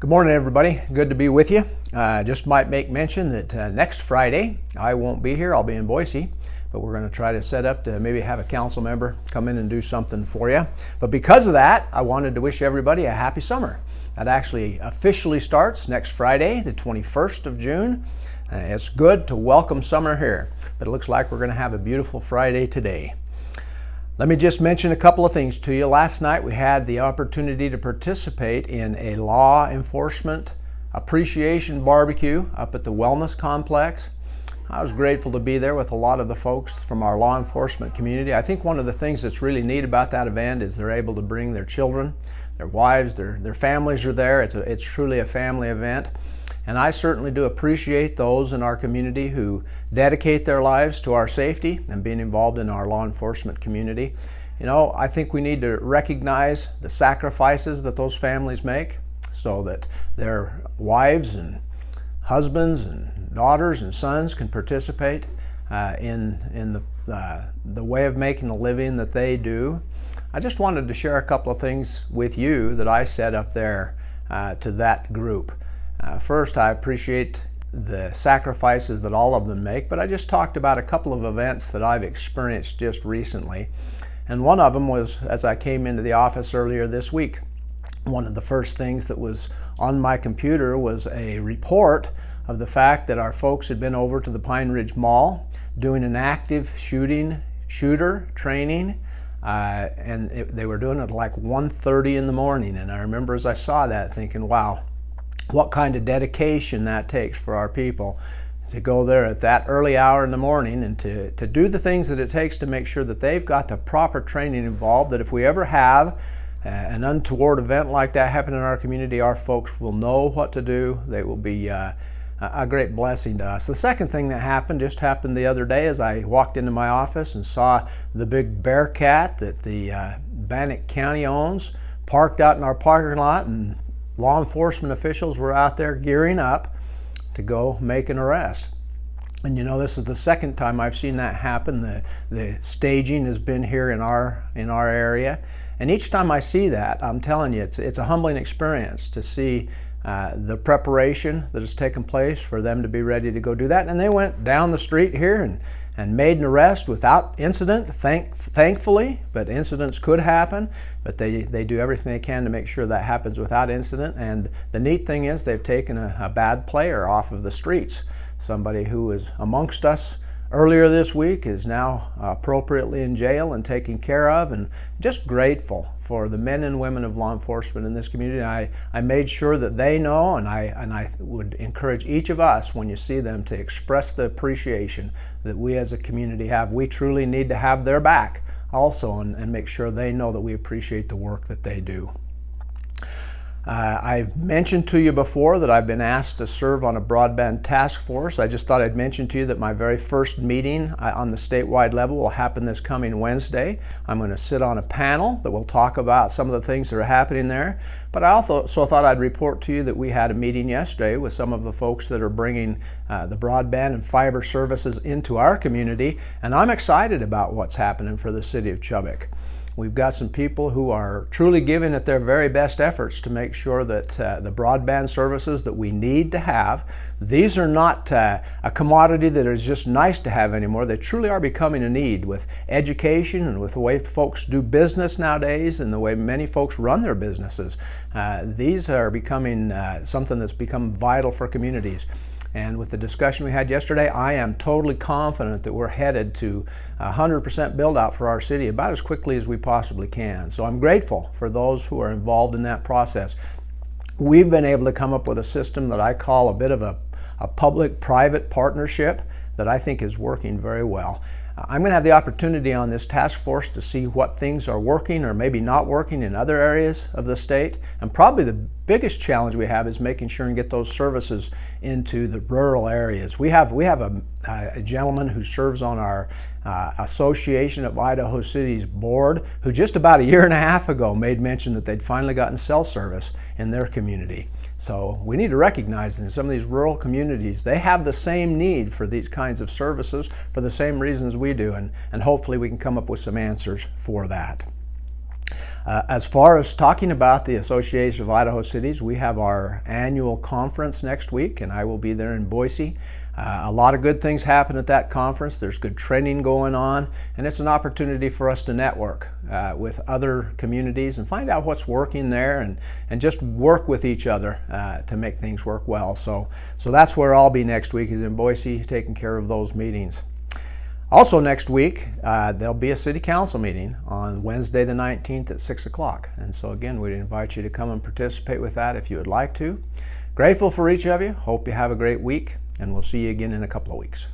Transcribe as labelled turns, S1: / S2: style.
S1: Good morning, everybody. Good to be with you. Just might make mention that next Friday I won't be here. I'll be in Boise, but we're going to try to set up to maybe have a council member come in and do something for you. But because of that, I wanted to wish everybody a happy summer. That actually officially starts next Friday, the 21st of June. It's good to welcome summer here, but it looks like we're going to have a beautiful Friday today. Let me just mention a couple of things to you. Last night we had the opportunity to participate in a law enforcement appreciation barbecue up at the Wellness Complex. I was grateful to be there with a lot of the folks from our law enforcement community. I think one of the things that's really neat about that event is they're able to bring their children, their wives, their families are there. It's truly a family event. And I certainly do appreciate those in our community who dedicate their lives to our safety and being involved in our law enforcement community. You know, I think we need to recognize the sacrifices that those families make so that their wives and husbands and daughters and sons can participate in the way of making a living that they do. I just wanted to share a couple of things with you that I said up there to that group. First, I appreciate the sacrifices that all of them make, but I just talked about a couple of events that I've experienced just recently. And one of them was as I came into the office earlier this week. One of the first things that was on my computer was a report of the fact that our folks had been over to the Pine Ridge Mall doing an active shooter training. They were doing it at like 1:30 in the morning. And I remember as I saw that thinking, wow, what kind of dedication that takes for our people to go there at that early hour in the morning and to do the things that it takes to make sure that they've got the proper training involved, that if we ever have an untoward event like that happen in our community, our folks will know what to do. They will be a great blessing to us. The second thing that happened just happened the other day as I walked into my office and saw the big Bearcat that the Bannock County owns parked out in our parking lot, and law enforcement officials were out there gearing up to go make an arrest. And you know, this is the second time I've seen that happen. The staging has been here in our area, and each time I see that, I'm telling you, it's a humbling experience to see the preparation that has taken place for them to be ready to go do that. And they went down the street here and made an arrest without incident, thankfully, but incidents could happen. But they do everything they can to make sure that happens without incident. And the neat thing is they've taken a bad player off of the streets. Somebody who was amongst us earlier this week is now appropriately in jail and taken care of, and just grateful for the men and women of law enforcement in this community. I made sure that they know, and I would encourage each of us when you see them to express the appreciation that we as a community have. We truly need to have their back also and make sure they know that we appreciate the work that they do. I've mentioned to you before that I've been asked to serve on a broadband task force. I just thought I'd mention to you that my very first meeting on the statewide level will happen this coming Wednesday. I'm going to sit on a panel that will talk about some of the things that are happening there. But I also thought I'd report to you that we had a meeting yesterday with some of the folks that are bringing the broadband and fiber services into our community, and I'm excited about what's happening for the city of Chubbuck. We've got some people who are truly giving it their very best efforts to make sure that the broadband services that we need to have, these are not a commodity that is just nice to have anymore. They truly are becoming a need with education and with the way folks do business nowadays and the way many folks run their businesses. These are becoming something that's become vital for communities. And with the discussion we had yesterday, I am totally confident that we're headed to 100% build out for our city about as quickly as we possibly can. So I'm grateful for those who are involved in that process. We've been able to come up with a system that I call a bit of a public-private partnership that I think is working very well. I'm going to have the opportunity on this task force to see what things are working or maybe not working in other areas of the state. And probably the biggest challenge we have is making sure and get those services into the rural areas. We have a gentleman who serves on our Association of Idaho Cities board who just about a year and a half ago made mention that they'd finally gotten cell service in their community. So we need to recognize that in some of these rural communities, they have the same need for these kinds of services for the same reasons we do, and hopefully we can come up with some answers for that. As far as talking about the Association of Idaho Cities, we have our annual conference next week, and I will be there in Boise. A lot of good things happen at that conference. There's good training going on, and it's an opportunity for us to network with other communities and find out what's working there, and just work with each other to make things work well. So that's where I'll be next week, is in Boise, taking care of those meetings. Also next week, there'll be a city council meeting on Wednesday the 19th at 6 o'clock. And so again, we'd invite you to come and participate with that if you would like to. Grateful for each of you. Hope you have a great week, and we'll see you again in a couple of weeks.